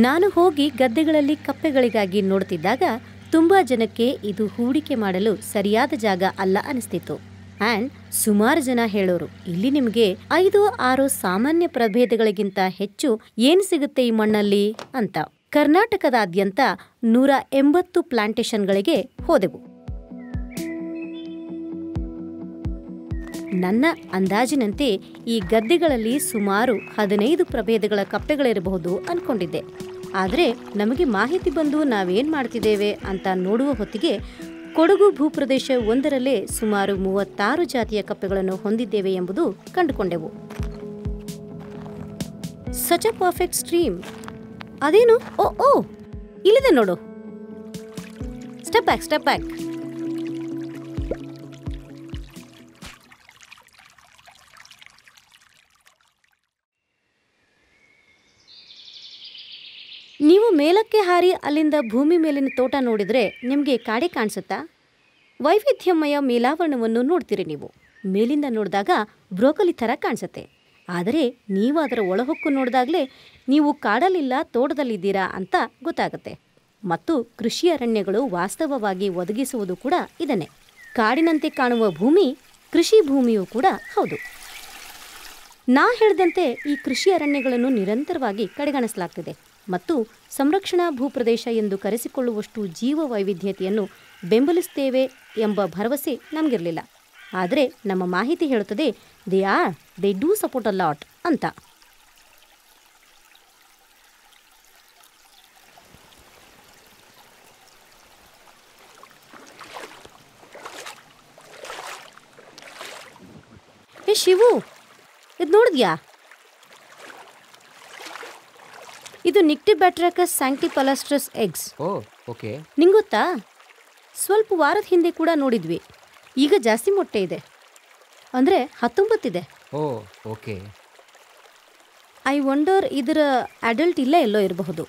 ನಾನು ಹೋಗಿ ಗದ್ದೆಗಳಲ್ಲಿ ಕಪ್ಪೆಗಳಿಗಾಗಿ ನೋಡ್ತಿದ್ದಾಗ ತುಂಬಾ ಜನಕ್ಕೆ ಇದು ಹೂಡಿಕೆ ಮಾಡಲು ಸರಿಯಾದ ಜಾಗ ಅಲ್ಲ ಅನಿಸ್ತಿತ್ತು. ಆ್ಯಂಡ್ ಸುಮಾರು ಜನ ಹೇಳೋರು, ಇಲ್ಲಿ ನಿಮಗೆ 5-6 ಸಾಮಾನ್ಯ ಪ್ರಭೇದಗಳಿಗಿಂತ ಹೆಚ್ಚು ಏನು ಸಿಗುತ್ತೆ ಈ ಮಣ್ಣಲ್ಲಿ ಅಂತ. ಕರ್ನಾಟಕದಾದ್ಯಂತ 180 ಪ್ಲಾಂಟೇಶನ್ಗಳಿಗೆ ಹೋದೆವು. ನನ್ನ ಅಂದಾಜಿನಂತೆ ಈ ಗದ್ದೆಗಳಲ್ಲಿ ಸುಮಾರು 15 ಪ್ರಭೇದಗಳ ಕಪ್ಪೆಗಳಿರಬಹುದು ಅನ್ಕೊಂಡಿದ್ದೆ. ಆದರೆ ನಮಗೆ ಮಾಹಿತಿ ಬಂದು ನಾವೇನ್ ಮಾಡ್ತಿದ್ದೇವೆ ಅಂತ ನೋಡುವ ಹೊತ್ತಿಗೆ ಕೊಡಗು ಭೂಪ್ರದೇಶ ಒಂದರಲ್ಲೇ ಸುಮಾರು 36 ಜಾತಿಯ ಕಪ್ಪೆಗಳನ್ನು ಹೊಂದಿದ್ದೇವೆ ಎಂಬುದು ಕಂಡುಕೊಂಡೆವು. Such a perfect stream. ಅದೇನು, ಓ ಇಲ್ಲಿದೆ ನೋಡು. Step back. ನೀವು ಮೇಲಕ್ಕೆ ಹಾರಿ ಅಲ್ಲಿಂದ ಭೂಮಿ ಮೇಲಿನ ತೋಟ ನೋಡಿದರೆ ನಿಮಗೆ ಕಾಡೆ ಕಾಣಿಸುತ್ತಾ? ವೈವಿಧ್ಯಮಯ ಮೇಲಾವರಣವನ್ನು ನೋಡ್ತೀರಿ ನೀವು. ಮೇಲಿಂದ ನೋಡಿದಾಗ ಬ್ರೋಕಲಿ ಥರ ಕಾಣಿಸುತ್ತೆ. ಆದರೆ ನೀವು ಅದರ ಒಳಹೊಕ್ಕು ನೋಡಿದಾಗಲೇ ನೀವು ಕಾಡಲ್ಲಿಲ್ಲ, ತೋಟದಲ್ಲಿದ್ದೀರಾ ಅಂತ ಗೊತ್ತಾಗುತ್ತೆ. ಮತ್ತು ಕೃಷಿ ಅರಣ್ಯಗಳು ವಾಸ್ತವವಾಗಿ ಒದಗಿಸುವುದು ಕೂಡ ಇದನ್ನೇ. ಕಾಡಿನಂತೆ ಕಾಣುವ ಭೂಮಿ ಕೃಷಿ ಭೂಮಿಯೂ ಕೂಡ ಹೌದು. ನಾ ಹೇಳಿದಂತೆ ಈ ಕೃಷಿ ಅರಣ್ಯಗಳನ್ನು ನಿರಂತರವಾಗಿ ಕಡೆಗಣಿಸಲಾಗ್ತಿದೆ ಮತ್ತು ಸಂರಕ್ಷಣಾ ಭೂಪ್ರದೇಶ ಎಂದು ಕರೆಸಿಕೊಳ್ಳುವಷ್ಟು ಜೀವ ವೈವಿಧ್ಯತೆಯನ್ನು ಬೆಂಬಲಿಸುತ್ತೇವೆ ಎಂಬ ಭರವಸೆ ನಮಗಿರಲಿಲ್ಲ. ಆದರೆ ನಮ್ಮ ಮಾಹಿತಿ ಹೇಳುತ್ತದೆ they do support a lot ಅಂತ. ಏ ಶಿವು, ಇದು ನೋಡಿದ್ಯಾ? ಇದು ನಿಕ್ಟಿಬ್ಯಾಟ್ರಾಕಸ್ ಸ್ಯಾಂಕ್ಟಿಪಲಾಸ್ಟ್ರಸ್ ಎಗ್ಸ್. ಓಕೆ. ನಿಂಗೊತ್ತಾ? ಸ್ವಲ್ಪ ವಾರದ ಹಿಂದೆ ಕೂಡ ನೋಡಿದ್ವಿ. ಈಗ ಜಾಸ್ತಿ ಮೊಟ್ಟೆ ಇದೆ, ಅಂದರೆ 19 ಇದೆ. ಓಕೆ. ಐ ವಂಡರ್ ಇದರ ಅಡಲ್ಟ್ ಇಲ್ಲೇ ಎಲ್ಲೋ ಇರಬಹುದು.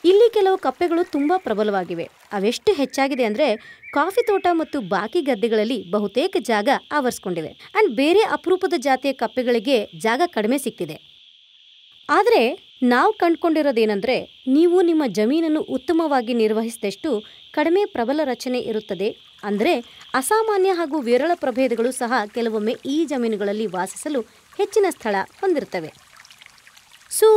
ಇಲ್ಲಿ ಕೆಲವು ಕಪ್ಪೆಗಳು ತುಂಬಾ ಪ್ರಬಲವಾಗಿವೆ. ಅವೆಷ್ಟು ಹೆಚ್ಚಾಗಿದೆ ಅಂದರೆ ಕಾಫಿ ತೋಟ ಮತ್ತು ಬಾಕಿ ಗದ್ದೆಗಳಲ್ಲಿ ಬಹುತೇಕ ಜಾಗ ಆವರಿಸ್ಕೊಂಡಿವೆ. ಆ್ಯಂಡ್ ಬೇರೆ ಅಪರೂಪದ ಜಾತಿಯ ಕಪ್ಪೆಗಳಿಗೆ ಜಾಗ ಕಡಿಮೆ ಸಿಗ್ತಿದೆ. ಆದರೆ ನಾವು ಕಂಡುಕೊಂಡಿರೋದೇನೆಂದರೆ, ನೀವು ನಿಮ್ಮ ಜಮೀನನ್ನು ಉತ್ತಮವಾಗಿ ನಿರ್ವಹಿಸಿದಷ್ಟು ಕಡಿಮೆ ಪ್ರಬಲ ರಚನೆ ಇರುತ್ತದೆ. ಅಂದರೆ ಅಸಾಮಾನ್ಯ ಹಾಗೂ ವಿರಳ ಪ್ರಭೇದಗಳು ಸಹ ಕೆಲವೊಮ್ಮೆ ಈ ಜಮೀನುಗಳಲ್ಲಿ ವಾಸಿಸಲು ಹೆಚ್ಚಿನ ಸ್ಥಳ ಹೊಂದಿರುತ್ತವೆ. ಸೊ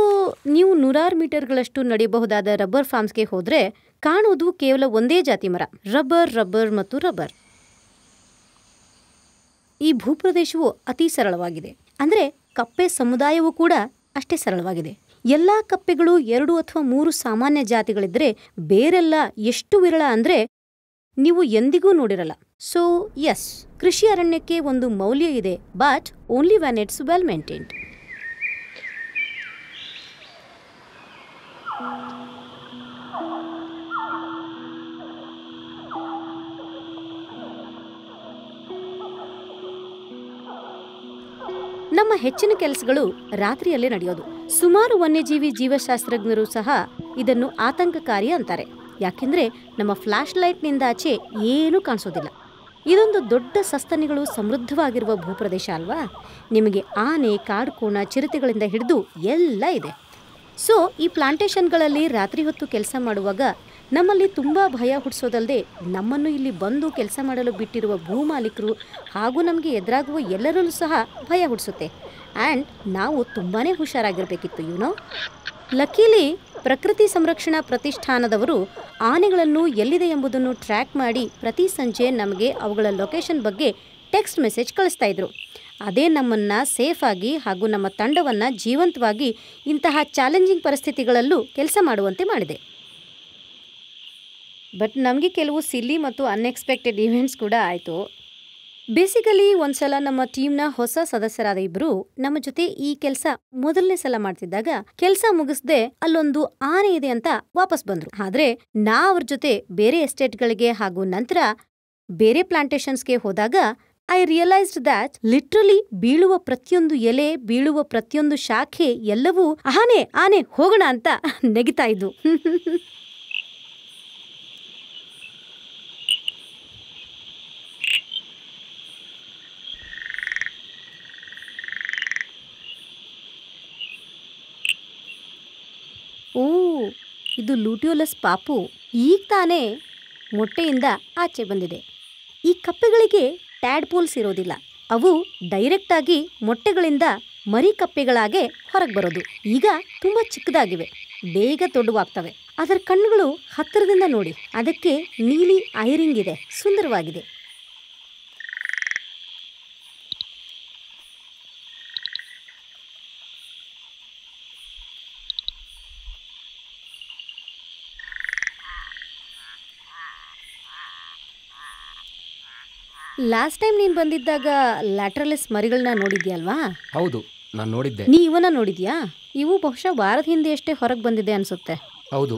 ನೀವು 100 ಮೀಟರ್ಗಳಷ್ಟು ನಡೆಯಬಹುದಾದ ರಬ್ಬರ್ ಫಾರ್ಮ್ಸ್ಗೆ ಹೋದರೆ ಕಾಣುವುದು ಕೇವಲ ಒಂದೇ ಜಾತಿ ಮರ, ರಬ್ಬರ್ ಮತ್ತು ರಬ್ಬರ್. ಈ ಭೂಪ್ರದೇಶವು ಅತಿ ಸರಳವಾಗಿದೆ. ಅಂದರೆ ಕಪ್ಪೆ ಸಮುದಾಯವೂ ಕೂಡ ಅಷ್ಟೇ ಸರಳವಾಗಿದೆ. ಎಲ್ಲ ಕಪ್ಪೆಗಳು 2 ಅಥವಾ 3 ಸಾಮಾನ್ಯ ಜಾತಿಗಳಿದ್ದರೆ ಬೇರೆಲ್ಲ ಎಷ್ಟು ವಿರಳ ಅಂದರೆ ನೀವು ಎಂದಿಗೂ ನೋಡಿರಲ್ಲ. ಸೊ ಎಸ್, ಕೃಷಿ ಅರಣ್ಯಕ್ಕೆ ಒಂದು ಮೌಲ್ಯ ಇದೆ, but only van it's well maintained. ನಮ್ಮ ಹೆಚ್ಚಿನ ಕೆಲಸಗಳು ರಾತ್ರಿಯಲ್ಲೇ ನಡೆಯೋದು. ಸುಮಾರು ವನ್ಯಜೀವಿ ಜೀವಶಾಸ್ತ್ರಜ್ಞರು ಸಹ ಇದನ್ನು ಆತಂಕಕಾರಿ ಅಂತಾರೆ. ಯಾಕೆಂದರೆ ನಮ್ಮ ಫ್ಲಾಶ್ ಲೈಟ್ನಿಂದ ಆಚೆ ಏನೂ ಕಾಣಿಸೋದಿಲ್ಲ. ಇದೊಂದು ದೊಡ್ಡ ಸಸ್ತನಿಗಳು ಸಮೃದ್ಧವಾಗಿರುವ ಭೂಪ್ರದೇಶ ಅಲ್ವಾ? ನಿಮಗೆ ಆನೆ, ಕಾಡುಕೋಣ, ಚಿರತೆಗಳಿಂದ ಹಿಡಿದು ಎಲ್ಲ ಇದೆ. ಸೊ ಈ ಪ್ಲಾಂಟೇಶನ್ಗಳಲ್ಲಿ ರಾತ್ರಿ ಹೊತ್ತು ಕೆಲಸ ಮಾಡುವಾಗ ನಮ್ಮಲ್ಲಿ ತುಂಬ ಭಯ ಹುಟ್ಟಿಸೋದಲ್ಲದೆ ನಮ್ಮನ್ನು ಇಲ್ಲಿ ಬಂದು ಕೆಲಸ ಮಾಡಲು ಬಿಟ್ಟಿರುವ ಭೂಮಾಲೀಕರು ಹಾಗೂ ನಮಗೆ ಎದುರಾಗುವ ಎಲ್ಲರಲ್ಲೂ ಸಹ ಭಯ ಹುಟ್ಟಿಸುತ್ತೆ. ಆ್ಯಂಡ್ ನಾವು ತುಂಬಾ ಹುಷಾರಾಗಿರಬೇಕಿತ್ತು. ಲಕ್ಕೀಲಿ ಪ್ರಕೃತಿ ಸಂರಕ್ಷಣಾ ಪ್ರತಿಷ್ಠಾನದವರು ಆನೆಗಳನ್ನು ಎಲ್ಲಿದೆ ಎಂಬುದನ್ನು ಟ್ರ್ಯಾಕ್ ಮಾಡಿ ಪ್ರತಿ ಸಂಜೆ ನಮಗೆ ಅವುಗಳ ಲೊಕೇಶನ್ ಬಗ್ಗೆ ಟೆಕ್ಸ್ಟ್ ಮೆಸೇಜ್ ಕಳಿಸ್ತಾ ಇದ್ರು. ಅದೇ ನಮ್ಮನ್ನು ಸೇಫಾಗಿ ಹಾಗೂ ನಮ್ಮ ತಂಡವನ್ನು ಜೀವಂತವಾಗಿ ಇಂತಹ ಚಾಲೆಂಜಿಂಗ್ ಪರಿಸ್ಥಿತಿಗಳಲ್ಲೂ ಕೆಲಸ ಮಾಡುವಂತೆ ಮಾಡಿದೆ. ಬಟ್ ನಮಗೆ ಕೆಲವು ಸಿಲ್ಲಿ ಮತ್ತು ಅನ್ಎಕ್ಸ್ಪೆಕ್ಟೆಡ್ ಇವೆಂಟ್ಸ್ ಕೂಡ ಆಯಿತು. ಬೇಸಿಕಲಿ ಒಂದ್ಸಲ ನಮ್ಮ ಟೀಮ್ನ ಹೊಸ ಸದಸ್ಯರಾದ ಇಬ್ಬರು ನಮ್ಮ ಜೊತೆ ಈ ಕೆಲಸ ಮೊದಲನೇ ಸಲ ಮಾಡ್ತಿದ್ದಾಗ ಕೆಲಸ ಮುಗಿಸ್ದೆ ಅಲ್ಲೊಂದು ಆನೆ ಇದೆ ಅಂತ ವಾಪಸ್ ಬಂದ್ರು. ಆದ್ರೆ ನಾ ಅವ್ರ ಜೊತೆ ಬೇರೆ ಎಸ್ಟೇಟ್ಗಳಿಗೆ ಹಾಗೂ ನಂತರ ಬೇರೆ ಪ್ಲಾಂಟೇಶನ್ಸ್ಗೆ ಹೋದಾಗ ಐ ರಿಯಲೈಸ್ಡ್ ದ್ಯಾಟ್ ಲಿಟ್ರಲಿ ಬೀಳುವ ಪ್ರತಿಯೊಂದು ಎಲೆ, ಬೀಳುವ ಪ್ರತಿಯೊಂದು ಶಾಖೆ ಎಲ್ಲವೂ ಆನೆ ಆನೆ ಹೋಗೋಣ ಅಂತ ನೆಗಿತಾ ಇದ್ದು. ಓ, ಇದು ಲೂಟಿಯೋಲಸ್ ಪಾಪು ಈಗ ತಾನೇ ಮೊಟ್ಟೆಯಿಂದ ಆಚೆ ಬಂದಿದೆ. ಈ ಕಪ್ಪೆಗಳಿಗೆ ಟ್ಯಾಡ್ಪೋಲ್ಸ್ ಇರೋದಿಲ್ಲ. ಅವು ಡೈರೆಕ್ಟಾಗಿ ಮೊಟ್ಟೆಗಳಿಂದ ಮರಿ ಕಪ್ಪೆಗಳಾಗೆ ಹೊರಗೆ ಬರೋದು. ಈಗ ತುಂಬ ಚಿಕ್ಕದಾಗಿವೆ, ಬೇಗ ದೊಡ್ಡವಾಗ್ತವೆ. ಅದರ ಕಣ್ಣುಗಳು ಹತ್ತಿರದಿಂದ ನೋಡಿ, ಅದಕ್ಕೆ ನೀಲಿ ಐರಿಂಗ್ ಇದೆ, ಸುಂದರವಾಗಿದೆ. ಲಾಸ್ಟ್ ಟೈಮ್ ನೀನು ಬಂದಿದ್ದಾಗ ಲ್ಯಾಟ್ರಲಿಸ್ ಮರಿಗಳನ್ನ ನೋಡಿದ್ಯಲ್ವಾ? ಹೌದು, ನಾನು ನೋಡಿದ್ದೆ. ನೀ ಇವನ್ನ ನೋಡಿದ್ಯಾ? ಇವು ಬಹುಶಃ ವಾರದ ಹಿಂದೆ ಅಷ್ಟೇ ಹೊರಗೆ ಬಂದಿದೆ ಅನ್ಸುತ್ತೆ. ಹೌದು,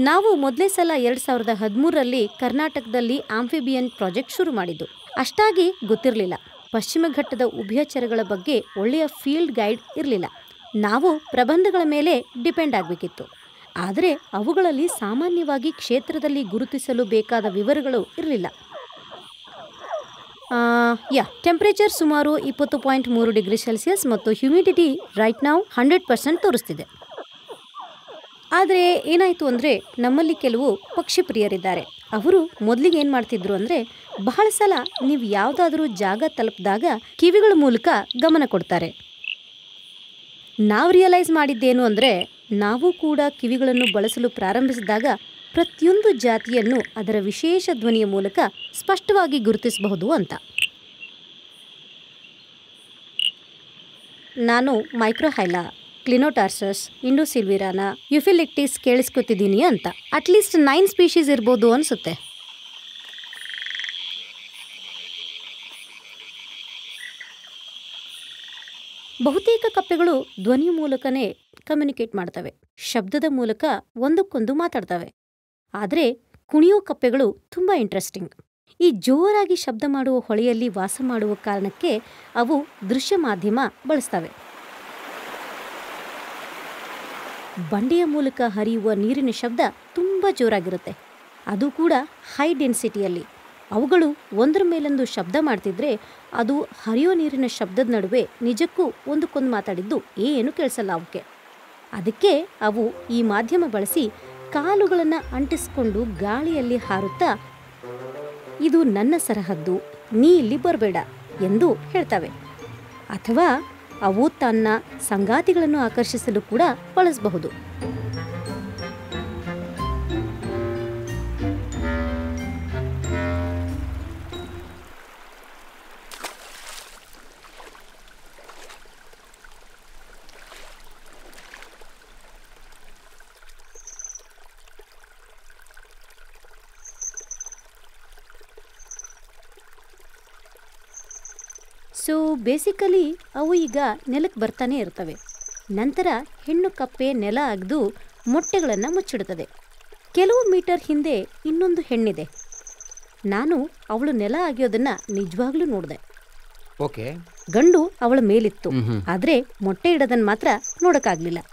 ನಾವು ಮೊದಲೇ ಸಲ 2013ರಲ್ಲಿ ಕರ್ನಾಟಕದಲ್ಲಿ ಆಂಫಿಬಿಯನ್ ಪ್ರಾಜೆಕ್ಟ್ ಶುರು ಮಾಡಿದ್ದು. ಅಷ್ಟಾಗಿ ಗೊತ್ತಿರಲಿಲ್ಲ. ಪಶ್ಚಿಮ ಘಟ್ಟದ ಉಭಯಚರಗಳ ಬಗ್ಗೆ ಒಳ್ಳೆಯ ಫೀಲ್ಡ್ ಗೈಡ್ ಇರಲಿಲ್ಲ. ನಾವು ಪ್ರಬಂಧಗಳ ಮೇಲೆ ಡಿಪೆಂಡ್ ಆಗಬೇಕಿತ್ತು. ಆದರೆ ಅವುಗಳಲ್ಲಿ ಸಾಮಾನ್ಯವಾಗಿ ಕ್ಷೇತ್ರದಲ್ಲಿ ಗುರುತಿಸಲು ಬೇಕಾದ ವಿವರಗಳು ಇರಲಿಲ್ಲ. ಟೆಂಪರೇಚರ್ ಸುಮಾರು 20.3 ಡಿಗ್ರಿ ಸೆಲ್ಸಿಯಸ್ ಮತ್ತು ಹ್ಯೂಮಿಡಿಟಿ ರೈಟ್ ನಾವು 100% ತೋರಿಸ್ತಿದೆ. ಆದರೆ ಏನಾಯಿತು ಅಂದರೆ, ನಮ್ಮಲ್ಲಿ ಕೆಲವು ಪಕ್ಷಿ ಪ್ರಿಯರಿದ್ದಾರೆ. ಅವರು ಮೊದಲಿಗೆ ಏನು ಮಾಡ್ತಿದ್ರು ಅಂದರೆ, ಬಹಳ ಸಲ ನೀವು ಯಾವುದಾದ್ರೂ ಜಾಗ ತಲುಪಿದಾಗ ಕಿವಿಗಳ ಮೂಲಕ ಗಮನ ಕೊಡ್ತಾರೆ. ನಾವು ರಿಯಲೈಸ್ ಮಾಡಿದ್ದೇನು ಅಂದರೆ, ನಾವು ಕೂಡ ಕಿವಿಗಳನ್ನು ಬಳಸಲು ಪ್ರಾರಂಭಿಸಿದಾಗ ಪ್ರತಿಯೊಂದು ಜಾತಿಯನ್ನು ಅದರ ವಿಶೇಷ ಧ್ವನಿಯ ಮೂಲಕ ಸ್ಪಷ್ಟವಾಗಿ ಗುರುತಿಸಬಹುದು ಅಂತ. ನಾನು ಮೈಕ್ರೋಹೈಲಾ, ಕ್ಲಿನೋಟಾರ್ಸಸ್, ಇಂಡೋಸಿಲ್ವಿರಾನ, ಯುಫಿಲಿಕ್ಟಿಸ್ ಕೇಳಿಸ್ಕೊತಿದ್ದೀನಿ ಅಂತ. ಅಟ್ಲೀಸ್ಟ್ 9 ಸ್ಪೀಷೀಸ್ ಇರ್ಬೋದು ಅನಿಸುತ್ತೆ. ಬಹುತೇಕ ಕಪ್ಪೆಗಳು ಧ್ವನಿಯ ಮೂಲಕನೇ ಕಮ್ಯುನಿಕೇಟ್ ಮಾಡ್ತವೆ, ಶಬ್ದದ ಮೂಲಕ ಒಂದಕ್ಕೊಂದು ಮಾತಾಡ್ತವೆ. ಆದರೆ ಕುಣಿಯೋ ಕಪ್ಪೆಗಳು ತುಂಬ ಇಂಟ್ರೆಸ್ಟಿಂಗ್. ಈ ಜೋರಾಗಿ ಶಬ್ದ ಮಾಡುವ ಹೊಳೆಯಲ್ಲಿ ವಾಸ ಮಾಡುವ ಕಾರಣಕ್ಕೆ ಅವು ದೃಶ್ಯ ಮಾಧ್ಯಮ ಬಳಸ್ತವೆ. ಬಂಡೆಯ ಮೂಲಕ ಹರಿಯುವ ನೀರಿನ ಶಬ್ದ ತುಂಬ ಜೋರಾಗಿರುತ್ತೆ, ಅದು ಕೂಡ ಹೈ ಡೆನ್ಸಿಟಿಯಲ್ಲಿ. ಅವುಗಳು ಒಂದರ ಮೇಲೊಂದು ಶಬ್ದ ಮಾಡ್ತಿದ್ರೆ ಅದು ಹರಿಯೋ ನೀರಿನ ಶಬ್ದದ ನಡುವೆ ನಿಜಕ್ಕೂ ಒಂದಕ್ಕೊಂದು ಮಾತಾಡಿದ್ದು ಏನು ಕೇಳಿಸಲ್ಲ ಅವಕ್ಕೆ. ಅದಕ್ಕೆ ಅವು ಈ ಮಾಧ್ಯಮ ಬಳಸಿ ಕಾಲುಗಳನ್ನು ಅಂಟಿಸ್ಕೊಂಡು ಗಾಳಿಯಲ್ಲಿ ಹಾರುತ್ತಾ, ಇದು ನನ್ನ ಸರಹದ್ದು, ನೀ ಇಲ್ಲಿ ಬರಬೇಡ ಎಂದು ಹೇಳ್ತವೆ. ಅಥವಾ ಅವು ತನ್ನ ಸಂಗಾತಿಗಳನ್ನು ಆಕರ್ಷಿಸಲು ಕೂಡ ಬಳಸಬಹುದು. ಸೊ ಬೇಸಿಕಲಿ ಅವು ಈಗ ನೆಲಕ್ಕೆ ಬರ್ತಾನೆ ಇರ್ತವೆ. ನಂತರ ಹೆಣ್ಣು ಕಪ್ಪೆ ನೆಲ ಅಗೆದು ಮೊಟ್ಟೆಗಳನ್ನು ಮುಚ್ಚಿಡುತ್ತದೆ. ಕೆಲವು ಮೀಟರ್ ಹಿಂದೆ ಇನ್ನೊಂದು ಹೆಣ್ಣಿದೆ. ನಾನು ಅವಳು ನೆಲ ಅಗೆಯೋದನ್ನ ನಿಜವಾಗ್ಲೂ ನೋಡಿದೆ. ಗಂಡು ಅವಳ ಮೇಲಿತ್ತು, ಆದರೆ ಮೊಟ್ಟೆ ಇಡೋದನ್ನ ಮಾತ್ರ ನೋಡೋಕ್ಕಾಗಲಿಲ್ಲ.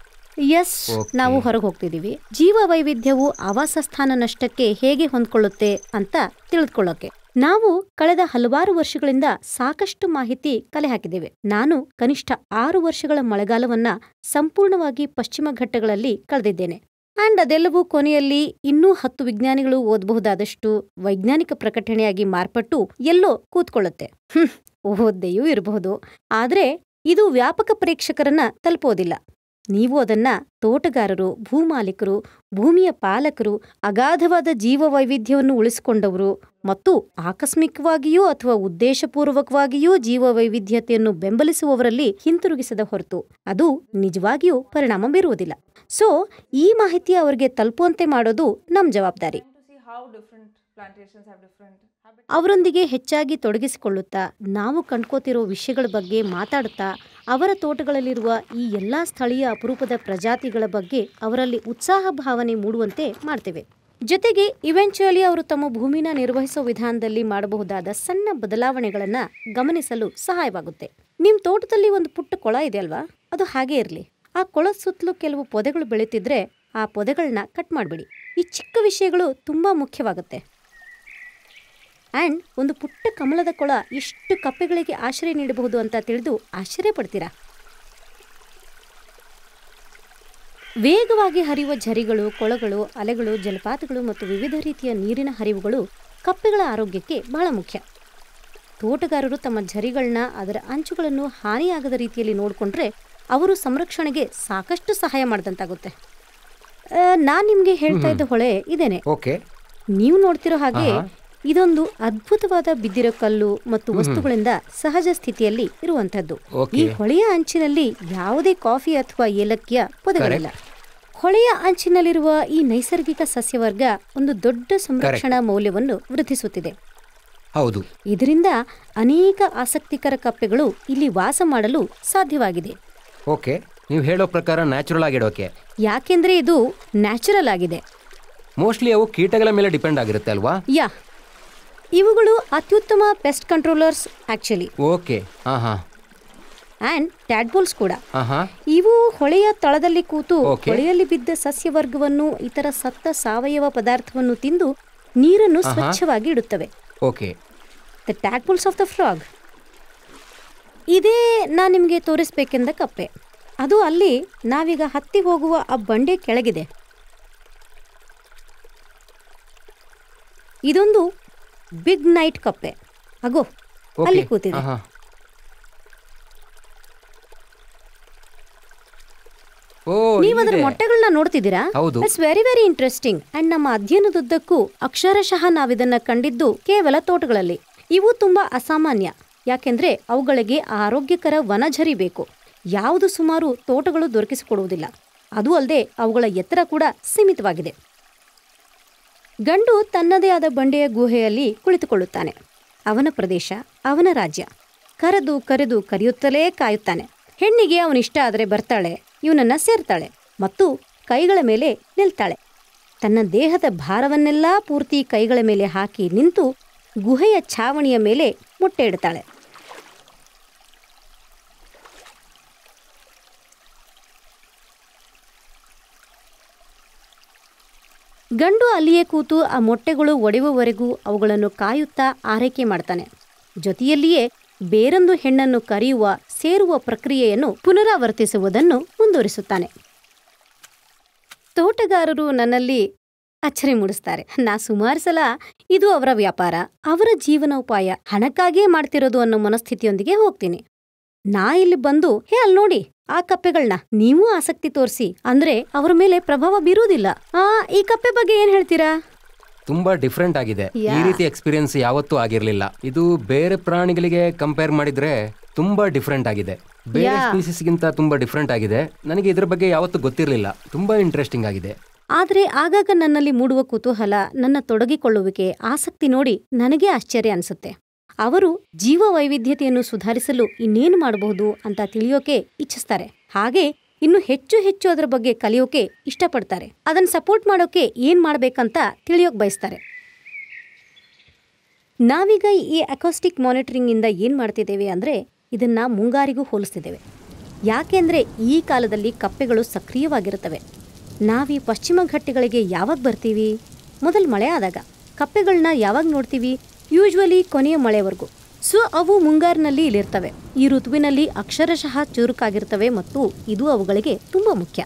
ಎಸ್, ನಾವು ಹೊರಗೆ ಹೋಗ್ತಿದ್ದೀವಿ. ಜೀವ ವೈವಿಧ್ಯವು ಆವಾಸ ಸ್ಥಾನ ನಷ್ಟಕ್ಕೆ ಹೇಗೆ ಹೊಂದ್ಕೊಳ್ಳುತ್ತೆ ಅಂತ ತಿಳಿದುಕೊಳ್ಳೋಕೆ ನಾವು ಕಳೆದ ಹಲವಾರು ವರ್ಷಗಳಿಂದ ಸಾಕಷ್ಟು ಮಾಹಿತಿ ಕಲೆ ಹಾಕಿದ್ದೇವೆ. ನಾನು ಕನಿಷ್ಠ 6 ವರ್ಷಗಳ ಮಳೆಗಾಲವನ್ನ ಸಂಪೂರ್ಣವಾಗಿ ಪಶ್ಚಿಮ ಘಟ್ಟಗಳಲ್ಲಿ ಕಳೆದಿದ್ದೇನೆ. ಅಂಡ್ ಅದೆಲ್ಲವೂ ಕೊನೆಯಲ್ಲಿ ಇನ್ನೂ 10 ವಿಜ್ಞಾನಿಗಳು ಓದಬಹುದಾದಷ್ಟು ವೈಜ್ಞಾನಿಕ ಪ್ರಕಟಣೆಯಾಗಿ ಮಾರ್ಪಟ್ಟು ಎಲ್ಲೋ ಕೂತ್ಕೊಳ್ಳುತ್ತೆ. ಓದ್ದೆಯೂ ಇರಬಹುದು, ಆದ್ರೆ ಇದು ವ್ಯಾಪಕ ಪ್ರೇಕ್ಷಕರನ್ನ ತಲುಪೋದಿಲ್ಲ. ನೀವು ಅದನ್ನ ತೋಟಗಾರರು, ಭೂಮಾಲೀಕರು, ಭೂಮಿಯ ಪಾಲಕರು, ಅಗಾಧವಾದ ಜೀವ ವೈವಿಧ್ಯವನ್ನು ಉಳಿಸಿಕೊಂಡವರು ಮತ್ತು ಆಕಸ್ಮಿಕವಾಗಿಯೂ ಅಥವಾ ಉದ್ದೇಶಪೂರ್ವಕವಾಗಿಯೂ ಜೀವ ವೈವಿಧ್ಯತೆಯನ್ನು ಬೆಂಬಲಿಸುವವರಲ್ಲಿ ಹಿಂತಿರುಗಿಸದ ಹೊರತು ಅದು ನಿಜವಾಗಿಯೂ ಪರಿಣಾಮ ಬೀರುವುದಿಲ್ಲ. ಸೊ ಈ ಮಾಹಿತಿ ಅವರಿಗೆ ತಲುಪುವಂತೆ ಮಾಡೋದು ನಮ್ಮ ಜವಾಬ್ದಾರಿ. ಅವರೊಂದಿಗೆ ಹೆಚ್ಚಾಗಿ ತೊಡಗಿಸಿಕೊಳ್ಳುತ್ತಾ, ನಾವು ಕಂಡ್ಕೋತಿರೋ ವಿಷಯಗಳ ಬಗ್ಗೆ ಮಾತಾಡುತ್ತಾ, ಅವರ ತೋಟಗಳಲ್ಲಿರುವ ಈ ಎಲ್ಲ ಸ್ಥಳೀಯ ಅಪರೂಪದ ಪ್ರಜಾತಿಗಳ ಬಗ್ಗೆ ಅವರಲ್ಲಿ ಉತ್ಸಾಹ ಭಾವನೆ ಮೂಡುವಂತೆ ಮಾಡ್ತೇವೆ. ಜೊತೆಗೆ ಇವೆಂಚುಯಲಿ ಅವರು ತಮ್ಮ ಭೂಮಿನ ನಿರ್ವಹಿಸೋ ವಿಧಾನದಲ್ಲಿ ಮಾಡಬಹುದಾದ ಸಣ್ಣ ಬದಲಾವಣೆಗಳನ್ನ ಗಮನಿಸಲು ಸಹಾಯವಾಗುತ್ತೆ. ನಿಮ್ ತೋಟದಲ್ಲಿ ಒಂದು ಪುಟ್ಟ ಕೊಳ ಇದೆ ಅಲ್ವಾ, ಅದು ಹಾಗೆ ಇರಲಿ. ಆ ಕೊಳದ ಸುತ್ತಲೂ ಕೆಲವು ಪೊದೆಗಳು ಬೆಳೀತಿದ್ರೆ ಆ ಪೊದೆಗಳನ್ನ ಕಟ್ ಮಾಡಿಬಿಡಿ. ಈ ಚಿಕ್ಕ ವಿಷಯಗಳು ತುಂಬಾ ಮುಖ್ಯವಾಗುತ್ತೆ. ಆ್ಯಂಡ್ ಒಂದು ಪುಟ್ಟ ಕಮಲದ ಕೊಳ ಎಷ್ಟು ಕಪ್ಪೆಗಳಿಗೆ ಆಶ್ರಯ ನೀಡಬಹುದು ಅಂತ ತಿಳಿದು ಆಶ್ಚರ್ಯ ಪಡ್ತೀರಾ. ವೇಗವಾಗಿ ಹರಿಯುವ ಝರಿಗಳು, ಕೊಳಗಳು, ಅಲೆಗಳು, ಜಲಪಾತಗಳು ಮತ್ತು ವಿವಿಧ ರೀತಿಯ ನೀರಿನ ಹರಿವುಗಳು ಕಪ್ಪೆಗಳ ಆರೋಗ್ಯಕ್ಕೆ ಬಹಳ ಮುಖ್ಯ. ತೋಟಗಾರರು ತಮ್ಮ ಝರಿಗಳನ್ನ, ಅದರ ಅಂಚುಗಳನ್ನು ಹಾನಿಯಾಗದ ರೀತಿಯಲ್ಲಿ ನೋಡಿಕೊಂಡ್ರೆ ಅವರು ಸಂರಕ್ಷಣೆಗೆ ಸಾಕಷ್ಟು ಸಹಾಯ ಮಾಡಿದಂತಾಗುತ್ತೆ. ನಾನು ನಿಮಗೆ ಹೇಳ್ತಾ ಇದ್ದ ಹೊಳೆ ಇದೇನೆ. ನೀವು ನೋಡ್ತಿರೋ ಹಾಗೆ ಇದೊಂದು ಅದ್ಭುತವಾದ ಬಿದ್ದಿರೋ ಕಲ್ಲು ಮತ್ತು ವಸ್ತುಗಳಿಂದ ಸಹಜ ಸ್ಥಿತಿಯಲ್ಲಿ ಇರುವಂತದ್ದು. ಈ ಹೊಳೆಯ ಅಂಚಿನಲ್ಲಿ ಯಾವುದೇ ಕಾಫಿ ಅಥವಾ ಏಲಕ್ಕಿಯ ಪೊದೆಗಳಿಲ್ಲ. ಹೊಳೆಯ ಅಂಚಿನಲ್ಲಿರುವ ಈ ನೈಸರ್ಗಿಕ ಸಸ್ಯವರ್ಗ ಒಂದು ದೊಡ್ಡ ಸಂರಕ್ಷಣಾ ಮೌಲ್ಯವನ್ನು ವೃದ್ಧಿಸುತ್ತಿದೆ. ಹೌದು, ಇದರಿಂದ ಅನೇಕ ಆಸಕ್ತಿಕರ ಕಪ್ಪೆಗಳು ಇಲ್ಲಿ ವಾಸ ಮಾಡಲು ಸಾಧ್ಯವಾಗಿದೆ. ಓಕೆ, ನೀವು ಹೇಳೋ ಪ್ರಕಾರ ನ್ಯಾಚುರಲ್ ಆಗಿಡೋಕೆ. ಯಾಕೆಂದ್ರೆ ಇದು ನ್ಯಾಚುರಲ್ ಆಗಿದೆ. ಮೋಸ್ಟ್ಲಿ ಅವು ಕೀಟಗಳ ಮೇಲೆ ಡಿಪೆಂಡ್ ಆಗಿರುತ್ತೆ ಅಲ್ವಾ? ಯಾ, ಇವುಗಳು ಅತ್ಯುತ್ತಮ pest controllers actually. Okay, and tadpoles ಕೂಡ. ಆಹಾ, ಇವು ಹೊಳೆಯ ತಳದಲ್ಲಿ ಕೂತು ಹೊಳೆಯಲ್ಲಿ ಬಿದ್ದ ಸಸ್ಯವರ್ಗವನ್ನು, ಇತರ ಸತ್ತ ಸಾವಯವ ಪದಾರ್ಥವನ್ನು ತಿಂದು ನೀರನ್ನು ಸ್ವಚ್ಛವಾಗಿ ಇಡುತ್ತವೆ. Okay, the tadpoles of the frog. ಇದೇ ನಾನು ನಿಮಗೆ ತೋರಿಸ್ಬೇಕೆಂದ ಕಪ್ಪೆ. ಅದು ಅಲ್ಲಿ ನಾವೀಗ ಹತ್ತಿ ಹೋಗುವ ಆ ಬಂಡೆ ಕೆಳಗಿದೆ. ಇದೊಂದು ಬಿಗ್ ನೈಟ್ ಕಪ್ಪೆ. ಅಗೋ ಅಲ್ಲಿ ಕೂತಿದೆ. ನೀವು ಅದರ ಮೊಟ್ಟೆಗಳನ್ನ ನೋಡ್ತಿದ್ದೀರಾ? It's very very interesting. And ನಮ್ಮ ಅಧ್ಯಯನದುದ್ದಕ್ಕೂ ಅಕ್ಷರಶಃ ನಾವಿದನ್ನ ಕಂಡಿದ್ದು ಕೇವಲ ತೋಟಗಳಲ್ಲಿ. ಇವು ತುಂಬಾ ಅಸಾಮಾನ್ಯ, ಯಾಕೆಂದ್ರೆ ಅವುಗಳಿಗೆ ಆರೋಗ್ಯಕರ ವನಝರಿ ಬೇಕು. ಯಾವುದು ಸುಮಾರು ತೋಟಗಳು ದೊರಕಿಸಿಕೊಡುವುದಿಲ್ಲ. ಅದು ಅಲ್ಲದೆ ಅವುಗಳ ಎತ್ತರ ಕೂಡ ಸೀಮಿತವಾಗಿದೆ. ಗಂಡು ತನ್ನದೇ ಆದ ಬಂಡೆಯ ಗುಹೆಯಲ್ಲಿ ಕುಳಿತುಕೊಳ್ಳುತ್ತಾನೆ. ಅವನ ಪ್ರದೇಶ, ಅವನ ರಾಜ್ಯ. ಕರೆದು ಕರೆದು ಕರೆಯುತ್ತಲೇ ಕಾಯುತ್ತಾನೆ. ಹೆಣ್ಣಿಗೆ ಅವನಿಷ್ಟ ಆದರೆ ಬರ್ತಾಳೆ, ಇವನನ್ನ ಸೇರ್ತಾಳೆ ಮತ್ತು ಕೈಗಳ ಮೇಲೆ ನಿಲ್ತಾಳೆ. ತನ್ನ ದೇಹದ ಭಾರವನ್ನೆಲ್ಲ ಪೂರ್ತಿ ಕೈಗಳ ಮೇಲೆ ಹಾಕಿ ನಿಂತು ಗುಹೆಯ ಛಾವಣಿಯ ಮೇಲೆ ಮೊಟ್ಟೆ ಇಡ್ತಾಳೆ. ಗಂಡು ಅಲ್ಲಿಯೇ ಕೂತು ಆ ಮೊಟ್ಟೆಗಳು ಒಡೆಯುವವರೆಗೂ ಅವುಗಳನ್ನು ಕಾಯುತ್ತಾ ಆರೈಕೆ ಮಾಡ್ತಾನೆ. ಜೊತೆಯಲ್ಲಿಯೇ ಬೇರೊಂದು ಹೆಣ್ಣನ್ನು ಕರೆಯುವ, ಸೇರುವ ಪ್ರಕ್ರಿಯೆಯನ್ನು ಪುನರಾವರ್ತಿಸುವುದನ್ನು ಮುಂದುವರಿಸುತ್ತಾನೆ. ತೋಟಗಾರರು ನನ್ನಲ್ಲಿ ಅಚ್ಚರಿ ಮೂಡಿಸ್ತಾರೆ. ನಾ ಸುಮಾರು ಸಲ ಇದು ಅವರ ವ್ಯಾಪಾರ, ಅವರ ಜೀವನೋಪಾಯ, ಹಣಕ್ಕಾಗಿಯೇ ಮಾಡ್ತಿರೋದು ಅನ್ನೋ ಮನಸ್ಥಿತಿಯೊಂದಿಗೆ ಹೋಗ್ತೀನಿ. ನಾ ಇಲ್ಲಿ ಬಂದು ಅಲ್ಲಿ ನೋಡಿ ಆ ಕಪ್ಪೆಗಳನ್ನ ನೀವು ಆಸಕ್ತಿ ತೋರಿಸಿ ಅಂದ್ರೆ ಅವರ ಮೇಲೆ ಪ್ರಭಾವ ಬೀರುವುದಿಲ್ಲ. ಈ ಕಪ್ಪೆ ಬಗ್ಗೆ ಏನ್ ಹೇಳ್ತೀರಾ? ತುಂಬಾ ಡಿಫ್ರೆಂಟ್ ಆಗಿದೆ. ಈ ರೀತಿ ಎಕ್ಸ್ಪೀರಿಯನ್ಸ್ ಯಾವತ್ತೂ ಆಗಿರ್ಲಿಲ್ಲ. ಇದು ಬೇರೆ ಪ್ರಾಣಿಗಳಿಗೆ ಕಂಪೇರ್ ಮಾಡಿದ್ರೆ ತುಂಬಾ ಡಿಫ್ರೆಂಟ್ ಆಗಿದೆ. ಬೇರೆ ಸ್ಪೀಸೀಸ್ಗಿಂತ ತುಂಬಾ ಡಿಫ್ರೆಂಟ್ ಆಗಿದೆ. ನನಗೆ ಇದ್ರ ಬಗ್ಗೆ ಯಾವತ್ತೂ ಗೊತ್ತಿರಲಿಲ್ಲ. ತುಂಬಾ ಇಂಟ್ರೆಸ್ಟಿಂಗ್ ಆಗಿದೆ. ಆದ್ರೆ ಆಗಾಗ ನನ್ನಲ್ಲಿ ಮೂಡುವ ಕುತೂಹಲ, ನನ್ನ ತೊಡಗಿಕೊಳ್ಳುವಿಕೆ, ಆಸಕ್ತಿ ನೋಡಿ ನನಗೆ ಆಶ್ಚರ್ಯ ಅನ್ಸುತ್ತೆ. ಅವರು ಜೀವ ವೈವಿಧ್ಯತೆಯನ್ನು ಸುಧಾರಿಸಲು ಇನ್ನೇನು ಮಾಡಬಹುದು ಅಂತ ತಿಳಿಯೋಕೆ ಇಚ್ಛಿಸ್ತಾರೆ. ಹಾಗೆ ಇನ್ನು ಹೆಚ್ಚು ಹೆಚ್ಚು ಅದರ ಬಗ್ಗೆ ಕಲಿಯೋಕೆ ಇಷ್ಟಪಡ್ತಾರೆ. ಅದನ್ನ ಸಪೋರ್ಟ್ ಮಾಡೋಕೆ ಏನ್ ಮಾಡ್ಬೇಕಂತ ತಿಳಿಯೋಕೆ ಬಯಸ್ತಾರೆ. ನಾವೀಗ ಈ ಅಕಾಸ್ಟಿಕ್ ಮಾನಿಟರಿಂಗ್ ಇಂದ ಏನ್ ಮಾಡ್ತಿದ್ದೇವೆ ಅಂದ್ರೆ ಇದನ್ನ ಮುಂಗಾರಿಗೂ ಹೋಲಿಸ್ತಿದ್ದೇವೆ. ಯಾಕೆಂದ್ರೆ ಈ ಕಾಲದಲ್ಲಿ ಕಪ್ಪೆಗಳು ಸಕ್ರಿಯವಾಗಿರುತ್ತವೆ. ನಾವೀ ಪಶ್ಚಿಮ ಘಟ್ಟಗಳಿಗೆ ಯಾವಾಗ ಬರ್ತೀವಿ? ಮೊದಲು ಮಳೆ ಆದಾಗ. ಕಪ್ಪೆಗಳನ್ನ ಯಾವಾಗ ನೋಡ್ತೀವಿ? ಯೂಶ್ವಲಿ ಕೊನೆಯ ಮಳೆವರೆಗೂ. ಸೊ ಅವು ಮುಂಗಾರಿನಲ್ಲಿ ಇಲ್ಲಿರ್ತವೆ. ಈ ಋತುವಿನಲ್ಲಿ ಅಕ್ಷರಶಃ ಚುರುಕಾಗಿರ್ತವೆ ಮತ್ತು ಇದು ಅವುಗಳಿಗೆ ತುಂಬ ಮುಖ್ಯ.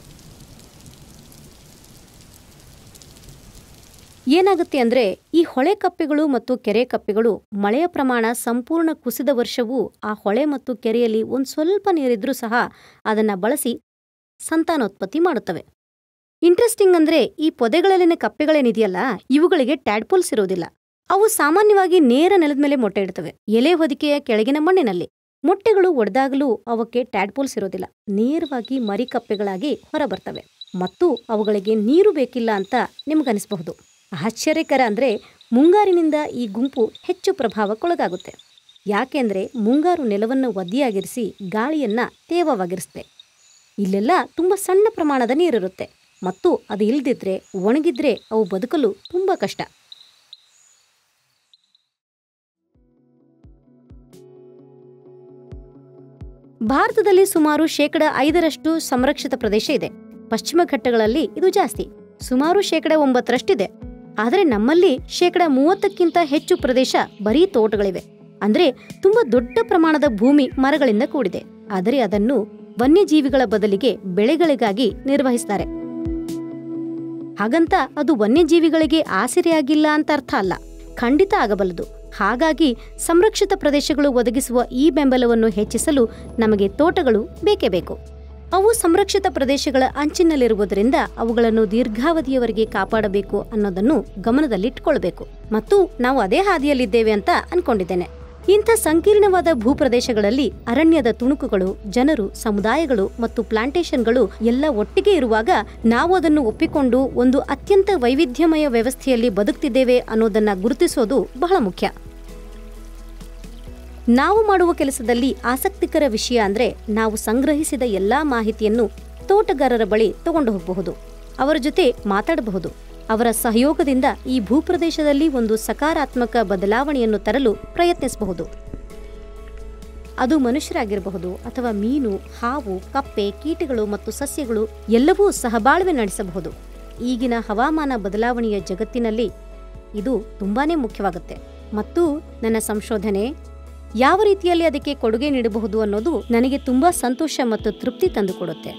ಏನಾಗುತ್ತೆ ಅಂದರೆ ಈ ಹೊಳೆ ಕಪ್ಪೆಗಳು ಮತ್ತು ಕೆರೆ ಕಪ್ಪೆಗಳು ಮಳೆಯ ಪ್ರಮಾಣ ಸಂಪೂರ್ಣ ಕುಸಿದ ವರ್ಷವೂ ಆ ಹೊಳೆ ಮತ್ತು ಕೆರೆಯಲ್ಲಿ ಒಂದು ಸ್ವಲ್ಪ ನೀರಿದ್ರೂ ಸಹ ಅದನ್ನು ಬಳಸಿ ಸಂತಾನೋತ್ಪತ್ತಿ ಮಾಡುತ್ತವೆ. ಇಂಟ್ರೆಸ್ಟಿಂಗ್ ಅಂದರೆ ಈ ಪೊದೆಗಳಲ್ಲಿನ ಕಪ್ಪೆಗಳೇನಿದೆಯಲ್ಲ, ಇವುಗಳಿಗೆ ಟ್ಯಾಡ್ಪೋಲ್ಸ್ ಇರೋದಿಲ್ಲ. ಅವು ಸಾಮಾನ್ಯವಾಗಿ ನೇರ ನೆಲದ ಮೇಲೆ ಮೊಟ್ಟೆ ಇಡ್ತವೆ, ಎಲೆ ಹೊದಿಕೆಯ ಕೆಳಗಿನ ಮಣ್ಣಿನಲ್ಲಿ. ಮೊಟ್ಟೆಗಳು ಒಡೆದಾಗಲೂ ಅವಕ್ಕೆ ಟ್ಯಾಡ್ಪೋಲ್ಸ್ ಇರೋದಿಲ್ಲ. ನೇರವಾಗಿ ಮರಿ ಕಪ್ಪೆಗಳಾಗಿ ಹೊರಬರ್ತವೆ ಮತ್ತು ಅವುಗಳಿಗೆ ನೀರು ಬೇಕಿಲ್ಲ ಅಂತ ನಿಮಗನಿಸಬಹುದು. ಆಶ್ಚರ್ಯಕರ ಅಂದರೆ ಮುಂಗಾರಿನಿಂದ ಈ ಗುಂಪು ಹೆಚ್ಚು ಪ್ರಭಾವಕ್ಕೊಳಗಾಗುತ್ತೆ. ಯಾಕೆಂದರೆ ಮುಂಗಾರು ನೆಲವನ್ನು ಒದ್ದೆಯಾಗಿರಿಸಿ ಗಾಳಿಯನ್ನ ತೇವವಾಗಿರಿಸುತ್ತೆ. ಇಲ್ಲೆಲ್ಲ ತುಂಬ ಸಣ್ಣ ಪ್ರಮಾಣದ ನೀರಿರುತ್ತೆ. ಮತ್ತು ಅದು ಇಲ್ದಿದ್ರೆ ಒಣಗಿದ್ರೆ ಅವು ಬದುಕಲು ತುಂಬಾ ಕಷ್ಟ. ಭಾರತದಲ್ಲಿ ಸುಮಾರು 5% ಸಂರಕ್ಷಿತ ಪ್ರದೇಶ ಇದೆ. ಪಶ್ಚಿಮ ಘಟ್ಟಗಳಲ್ಲಿ ಇದು ಜಾಸ್ತಿ, ಸುಮಾರು 9% ಆದರೆ ನಮ್ಮಲ್ಲಿ 30%ಕ್ಕಿಂತ ಹೆಚ್ಚು ಪ್ರದೇಶ ಬರೀ ತೋಟಗಳಿವೆ. ಅಂದ್ರೆ ತುಂಬಾ ದೊಡ್ಡ ಪ್ರಮಾಣದ ಭೂಮಿ ಮರಗಳಿಂದ ಕೂಡಿದೆ. ಆದರೆ ಅದನ್ನು ವನ್ಯಜೀವಿಗಳ ಬದಲಿಗೆ ಬೆಳೆಗಳಿಗಾಗಿ ನಿರ್ವಹಿಸ್ತಾರೆ. ಹಾಗಂತ ಅದು ವನ್ಯಜೀವಿಗಳಿಗೆ ಆಸರೆಯಾಗಿಲ್ಲ ಅಂತ ಅರ್ಥ ಅಲ್ಲ, ಖಂಡಿತ ಆಗಬಲ್ಲದು. ಹಾಗಾಗಿ ಸಂರಕ್ಷಿತ ಪ್ರದೇಶಗಳು ಒದಗಿಸುವ ಈ ಬೆಂಬಲವನ್ನು ಹೆಚ್ಚಿಸಲು ನಮಗೆ ತೋಟಗಳು ಬೇಕೇ ಬೇಕು. ಅವು ಸಂರಕ್ಷಿತ ಪ್ರದೇಶಗಳ ಅಂಚಿನಲ್ಲಿರುವುದರಿಂದ ಅವುಗಳನ್ನು ದೀರ್ಘಾವಧಿಯವರೆಗೆ ಕಾಪಾಡಬೇಕು ಅನ್ನೋದನ್ನು ಗಮನದಲ್ಲಿಟ್ಕೊಳ್ಬೇಕು. ಮತ್ತು ನಾವು ಅದೇ ಹಾದಿಯಲ್ಲಿದ್ದೇವೆ ಅಂತ ಅನ್ಕೊಂಡಿದ್ದೇನೆ. ಇಂಥ ಸಂಕೀರ್ಣವಾದ ಭೂಪ್ರದೇಶಗಳಲ್ಲಿ ಅರಣ್ಯದ ತುಣುಕುಗಳು, ಜನರು, ಸಮುದಾಯಗಳು ಮತ್ತು ಪ್ಲಾಂಟೇಶನ್ಗಳು ಎಲ್ಲ ಒಟ್ಟಿಗೆ ಇರುವಾಗ ನಾವು ಅದನ್ನು ಒಪ್ಪಿಕೊಂಡು ಒಂದು ಅತ್ಯಂತ ವೈವಿಧ್ಯಮಯ ವ್ಯವಸ್ಥೆಯಲ್ಲಿ ಬದುಕ್ತಿದ್ದೇವೆ ಅನ್ನೋದನ್ನ ಗುರುತಿಸೋದು ಬಹಳ ಮುಖ್ಯ. ನಾವು ಮಾಡುವ ಕೆಲಸದಲ್ಲಿ ಆಸಕ್ತಿಕರ ವಿಷಯ ಅಂದ್ರೆ ನಾವು ಸಂಗ್ರಹಿಸಿದ ಎಲ್ಲಾ ಮಾಹಿತಿಯನ್ನು ತೋಟಗಾರರ ಬಳಿ ತಗೊಂಡು ಹೋಗಬಹುದು, ಅವರ ಜೊತೆ ಮಾತಾಡಬಹುದು. ಅವರ ಸಹಯೋಗದಿಂದ ಈ ಭೂಪ್ರದೇಶದಲ್ಲಿ ಒಂದು ಸಕಾರಾತ್ಮಕ ಬದಲಾವಣೆಯನ್ನು ತರಲು ಪ್ರಯತ್ನಿಸಬಹುದು. ಅದು ಮನುಷ್ಯರಾಗಿರಬಹುದು ಅಥವಾ ಮೀನು, ಹಾವು, ಕಪ್ಪೆ, ಕೀಟಗಳು ಮತ್ತು ಸಸ್ಯಗಳು ಎಲ್ಲವೂ ಸಹಬಾಳ್ವೆ ನಡೆಸಬಹುದು. ಈಗಿನ ಹವಾಮಾನ ಬದಲಾವಣೆಯ ಜಗತ್ತಿನಲ್ಲಿ ಇದು ತುಂಬಾನೇ ಮುಖ್ಯವಾಗುತ್ತೆ. ಮತ್ತು ನನ್ನ ಸಂಶೋಧನೆ ಯಾವ ರೀತಿಯಲ್ಲಿ ಅದಕ್ಕೆ ಕೊಡುಗೆ ನೀಡಬಹುದು ಅನ್ನೋದು ನನಗೆ ತುಂಬಾ ಸಂತೋಷ ಮತ್ತು ತೃಪ್ತಿ ತಂದುಕೊಡುತ್ತೆ.